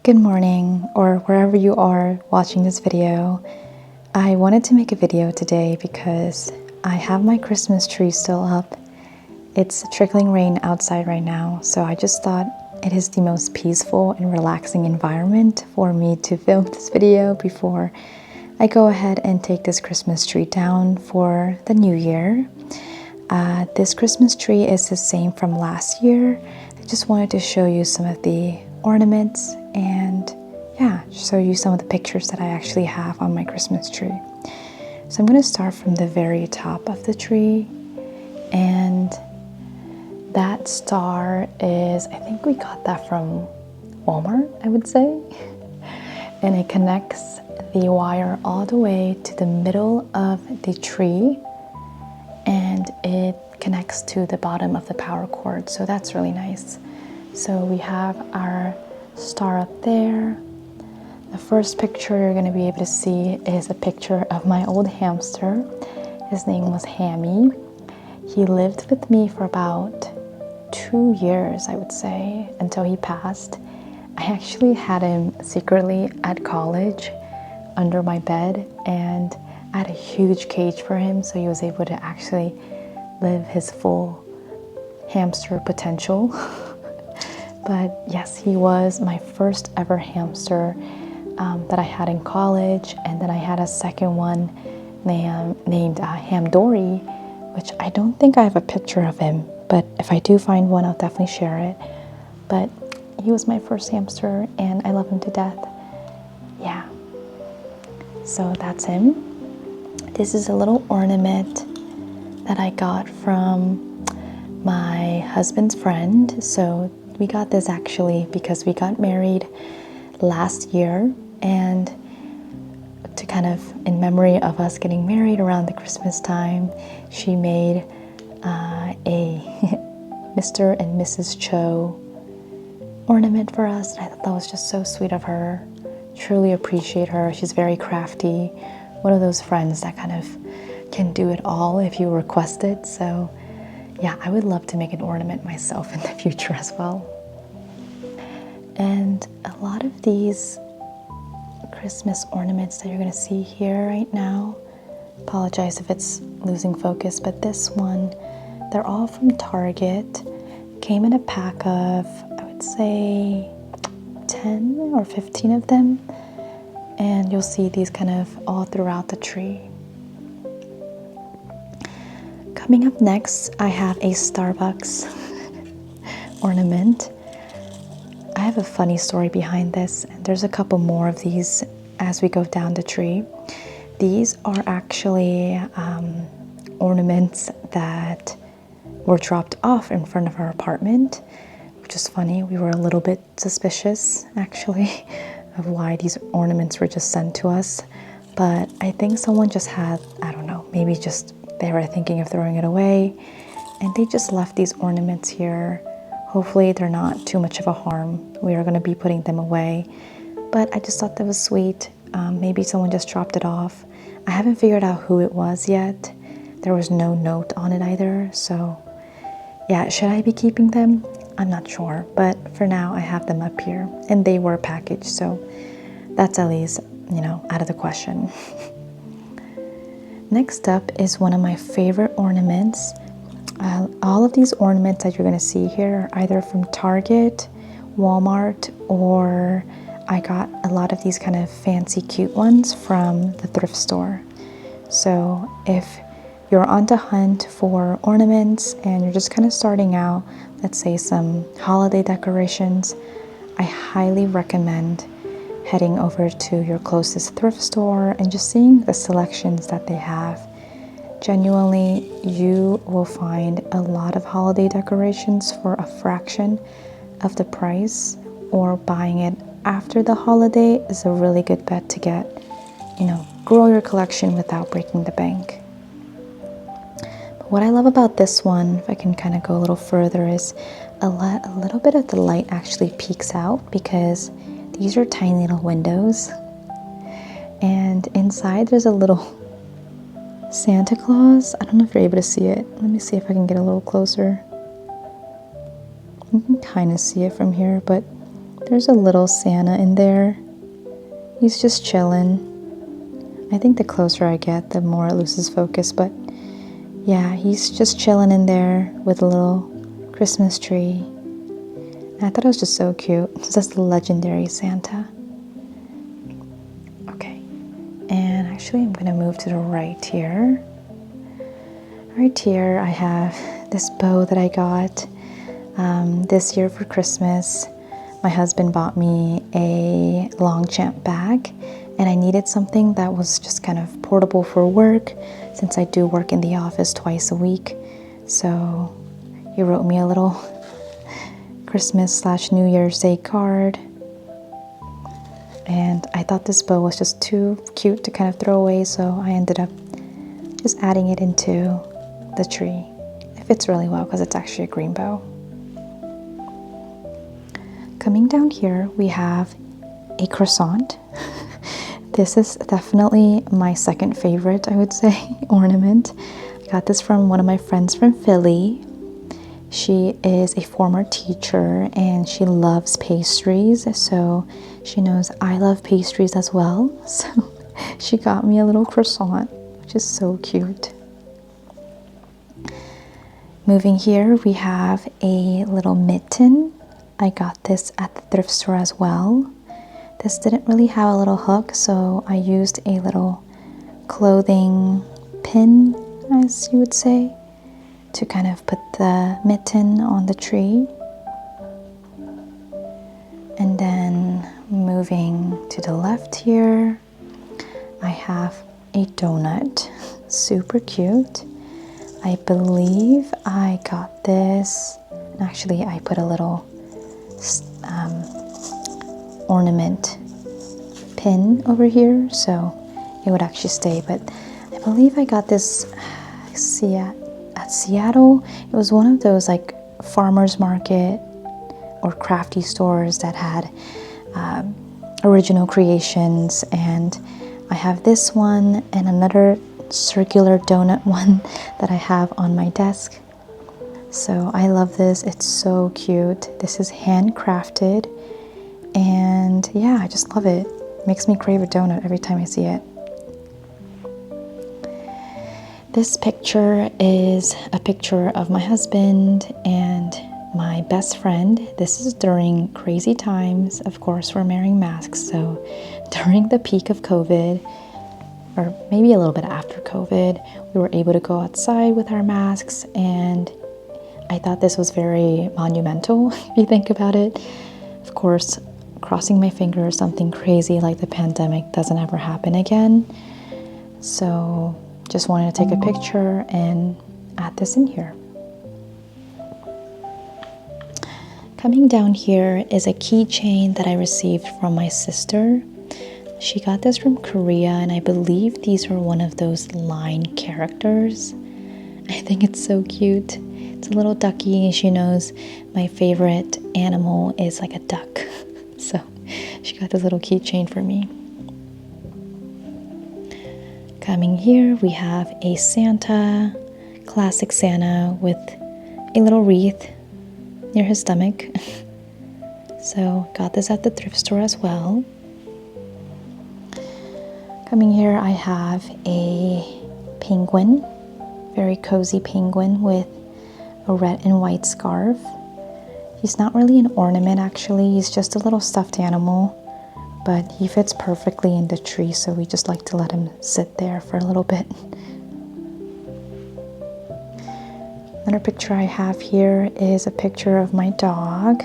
Good morning, or wherever you are watching this video. I wanted to make a video today because I have my Christmas tree still up. It's trickling rain outside right now, so I just thought it is the most peaceful and relaxing environment for me to film this video before I go ahead and take this Christmas tree down for the new year. This Christmas tree is the same from last year. I just wanted to show you some of the ornaments and show you some of the pictures that I actually have on my Christmas tree. So I'm going to start from the very top of the tree, and that star is, I think we got that from Walmart, I would say. And it connects the wire all the way to the middle of the tree, and it connects to the bottom of the power cord, so that's really nice. So we have our star up there. The first picture you're going to be able to see is a picture of my old hamster. His name was Hammy. He lived with me for about 2 years, I would say, until he passed. I actually had him secretly at college under my bed, and I had a huge cage for him, so he was able to actually live his full hamster potential. But yes, he was my first ever hamster that I had in college, and then I had a second one named Ham Dory, which I don't think I have a picture of him, but if I do find one, I'll definitely share it. But he was my first hamster, and I love him to death. Yeah. So that's him. This is a little ornament that I got from my husband's friend. So we got this actually because we got married last year, and to kind of in memory of us getting married around the Christmas time, she made a Mr. and Mrs. Cho ornament for us. And I thought that was just so sweet of her. Truly appreciate her. She's very crafty. One of those friends that kind of can do it all if you request it. So yeah, I would love to make an ornament myself in the future as well. And a lot of these Christmas ornaments that you're going to see here right now, apologize if it's losing focus, but this one, they're all from Target. Came in a pack of, I would say, 10 or 15 of them, and you'll see these kind of all throughout the tree. Coming up next, I have a Starbucks ornament. I have a funny story behind this, and there's a couple more of these as we go down the tree. These are actually ornaments that were dropped off in front of our apartment, which is funny. We were a little bit suspicious, actually, of why these ornaments were just sent to us. But I think someone just had, I don't know, maybe just they were thinking of throwing it away, and they just left these ornaments here. Hopefully they're not too much of a harm. We are going to be putting them away, but I just thought that was sweet. Maybe someone just dropped it off. I haven't figured out who it was yet. There was no note on it either, so yeah, should I be keeping them? I'm not sure, but for now I have them up here, and they were packaged, so that's at least, out of the question. Next up is one of my favorite ornaments. All of these ornaments that you're going to see here are either from Target, Walmart, or I got a lot of these kind of fancy cute ones from the thrift store. So if you're on the hunt for ornaments and you're just kind of starting out, let's say some holiday decorations, I highly recommend heading over to your closest thrift store and just seeing the selections that they have. Genuinely, you will find a lot of holiday decorations for a fraction of the price, or buying it after the holiday is a really good bet to get, grow your collection without breaking the bank. But what I love about this one, if I can kind of go a little further, is a little bit of the light actually peeks out because these are tiny little windows, and inside there's a little Santa Claus. I don't know if you're able to see it. Let me see if I can get a little closer. You can kind of see it from here, but There's a little Santa in there. He's just chilling. I think the closer I get, the more it loses focus, but yeah, he's just chilling in there with a little Christmas tree. And I thought it was just so cute. It's just the legendary Santa. Okay, and actually I'm gonna move to the right here. Right here I have this bow that I got this year for Christmas. My husband bought me a Longchamp bag, and I needed something that was just kind of portable for work since I do work in the office twice a week. So he wrote me a little Christmas/New Year's Day card, and I thought this bow was just too cute to kind of throw away, so I ended up just adding it into the tree. It fits really well because it's actually a green bow. Coming down here, we have a croissant. This is definitely my second favorite, I would say, ornament. I got this from one of my friends from Philly. She is a former teacher and she loves pastries, so she knows I love pastries as well. So she got me a little croissant, which is so cute. Moving here, we have a little mitten. I got this at the thrift store as well. This didn't really have a little hook, so I used a little clothing pin, as you would say, to kind of put the mitten on the tree. And then moving to the left here, I have a donut. Super cute. I believe I got this, and actually I put a little ornament pin over here so it would actually stay, but I believe I got this at Seattle. It was one of those like farmers market or crafty stores that had original creations, and I have this one and another circular donut one that I have on my desk. So I love this. It's so cute. This is handcrafted, and yeah, I just love it. Makes me crave a donut every time I see it. This picture is a picture of my husband and my best friend. This is during crazy times. Of course, we're wearing masks, so during the peak of COVID, or maybe a little bit after COVID, we were able to go outside with our masks, and I thought this was very monumental, if you think about it. Of course, crossing my fingers something crazy like the pandemic doesn't ever happen again. So just wanted to take a picture and add this in here. Coming down here is a keychain that I received from my sister. She got this from Korea, and I believe these are one of those line characters. I think it's so cute. It's a little ducky. She knows my favorite animal is like a duck. So she got this little keychain for me. Coming here, we have a Santa, classic Santa with a little wreath near his stomach. So got this at the thrift store as well. Coming here, I have a penguin, very cozy penguin with a red and white scarf. He's not really an ornament actually, he's just a little stuffed animal, but he fits perfectly in the tree, so we just like to let him sit there for a little bit. Another picture I have here is a picture of my dog.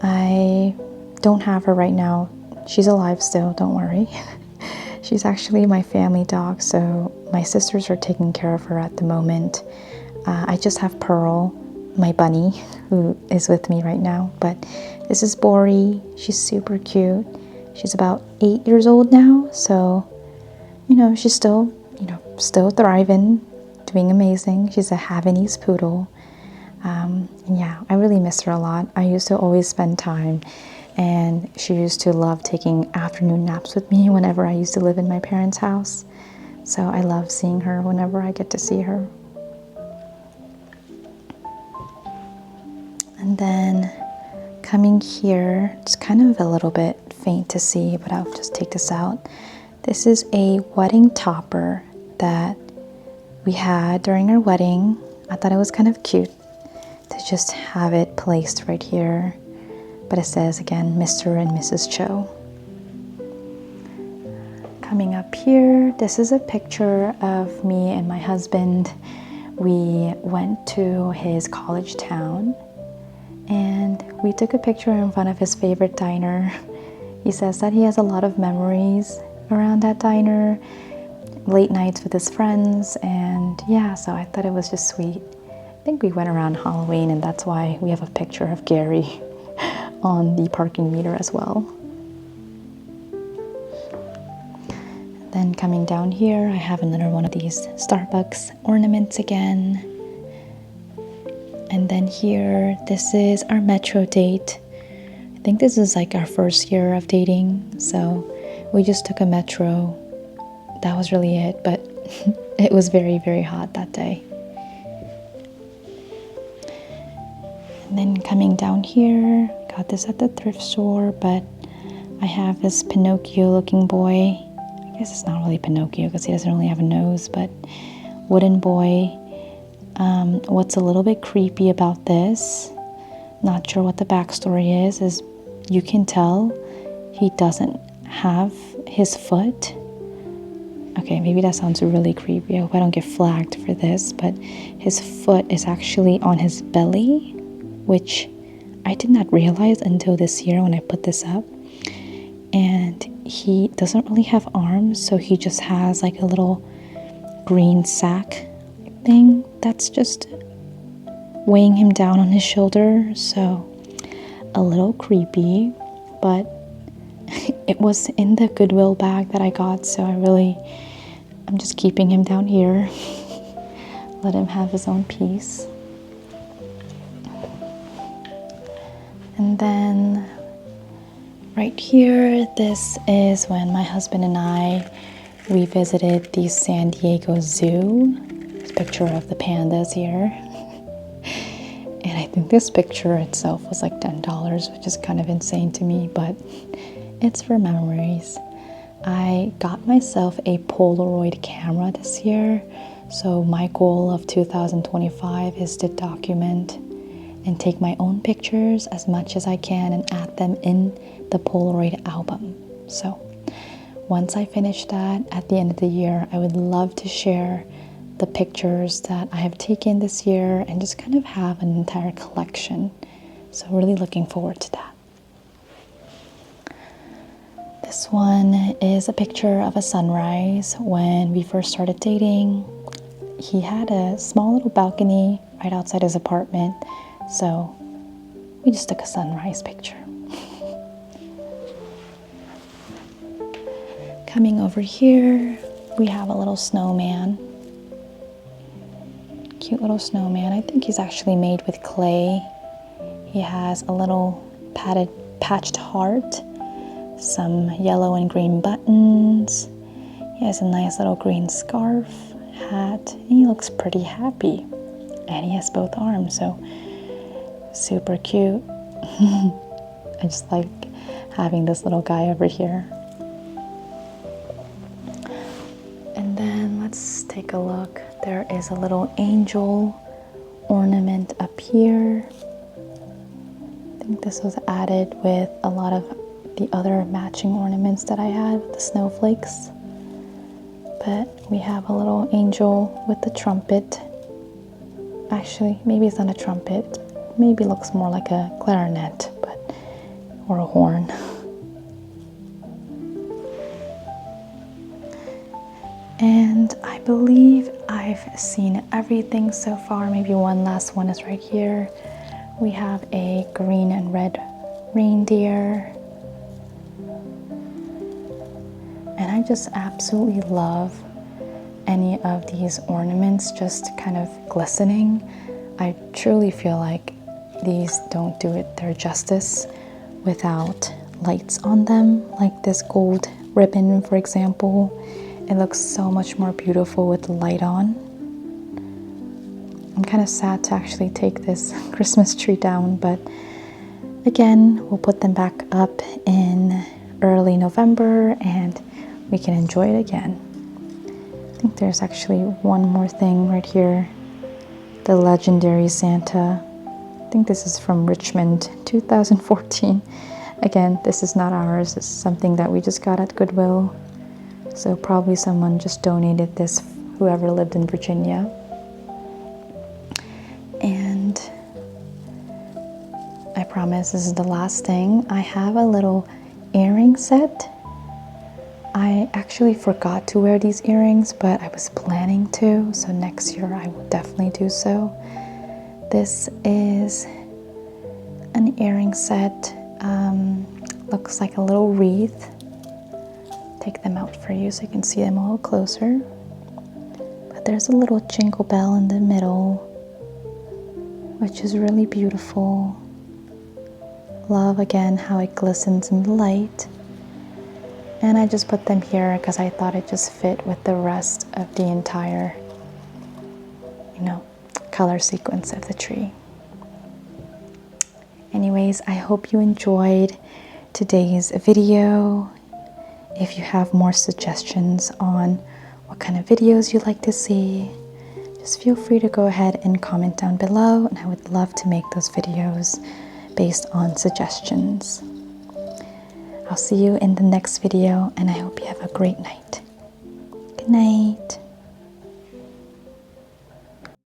I don't have her right now. She's alive still, don't worry. She's actually my family dog, so my sisters are taking care of her at the moment. I just have Pearl, my bunny, who is with me right now. But this is Bori. She's super cute. She's about 8 years old now, so she's still thriving, doing amazing. She's a Havanese poodle. And yeah, I really miss her a lot. I used to always spend time, and she used to love taking afternoon naps with me whenever I used to live in my parents' house. So I love seeing her whenever I get to see her. And then coming here, it's kind of a little bit faint to see, but I'll just take this out. This is a wedding topper that we had during our wedding. I thought it was kind of cute to just have it placed right here. But it says again, Mr. and Mrs. Cho. Coming up here, this is a picture of me and my husband. We went to his college town and we took a picture in front of his favorite diner. He says that he has a lot of memories around that diner, late nights with his friends, and yeah, so I thought it was just sweet. I think we went around Halloween, and that's why we have a picture of Gary on the parking meter as well. Then coming down here, I have another one of these Starbucks ornaments again. And then here, this is our metro date. I think this is like our first year of dating, so we just took a metro. That was really it, but it was very, very hot that day. And then coming down here, got this at the thrift store, but I have this Pinocchio looking boy. I guess it's not really Pinocchio because he doesn't really have a nose, but wooden boy. What's a little bit creepy about this, not sure what the backstory is you can tell he doesn't have his foot. Okay, maybe that sounds really creepy. I hope I don't get flagged for this, but his foot is actually on his belly, which I did not realize until this year when I put this up. And he doesn't really have arms, so he just has like a little green sack thing that's just weighing him down on his shoulder. So a little creepy, but it was in the Goodwill bag that I got, so I'm just keeping him down here. Let him have his own piece. And then right here, this is when my husband and we visited the San Diego Zoo. There's a picture of the pandas here. And I think this picture itself was like $10, which is kind of insane to me, but it's for memories. I got myself a Polaroid camera this year, so my goal of 2025 is to document and take my own pictures as much as I can and add them in the Polaroid album. So once I finish that at the end of the year, I would love to share the pictures that I have taken this year and just kind of have an entire collection. So really looking forward to that. This one is a picture of a sunrise when we first started dating. He had a small little balcony right outside his apartment, so we just took a sunrise picture. Coming over here, we have a little snowman. Cute little snowman. I think he's actually made with clay. He has a little patched heart, some yellow and green buttons. He has a nice little green scarf, hat, and he looks pretty happy. And he has both arms, so super cute. I just like having this little guy over here. And then let's take a look. There is a little angel ornament up here. I think this was added with a lot of the other matching ornaments that I had with the snowflakes. But we have a little angel with the trumpet. Actually, maybe it's not a trumpet. Maybe looks more like a clarinet, or a horn. And I believe I've seen everything so far. Maybe one last one is right here. We have a green and red reindeer. And I just absolutely love any of these ornaments just kind of glistening. I truly feel like these don't do it their justice without lights on them, like this gold ribbon, for example. It looks so much more beautiful with the light on. I'm kind of sad to actually take this Christmas tree down, but Again, we'll put them back up in early November and we can enjoy it again. I think there's actually one more thing right here. The legendary Santa. I think this is from Richmond, 2014. Again, this is not ours. This is something that we just got at Goodwill. So probably someone just donated this, whoever lived in Virginia. And I promise this is the last thing. I have a little earring set. I actually forgot to wear these earrings, but I was planning to, so next year I will definitely do so. This is an earring set. Looks like a little wreath. Take them out for you so you can see them a little closer. But there's a little jingle bell in the middle, which is really beautiful. Love again how it glistens in the light. And I just put them here because I thought it just fit with the rest of the entire, color sequence of the tree. Anyways, I hope you enjoyed today's video. If you have more suggestions on what kind of videos you'd like to see, just feel free to go ahead and comment down below, and I would love to make those videos based on suggestions. I'll see you in the next video, and I hope you have a great night. Good night.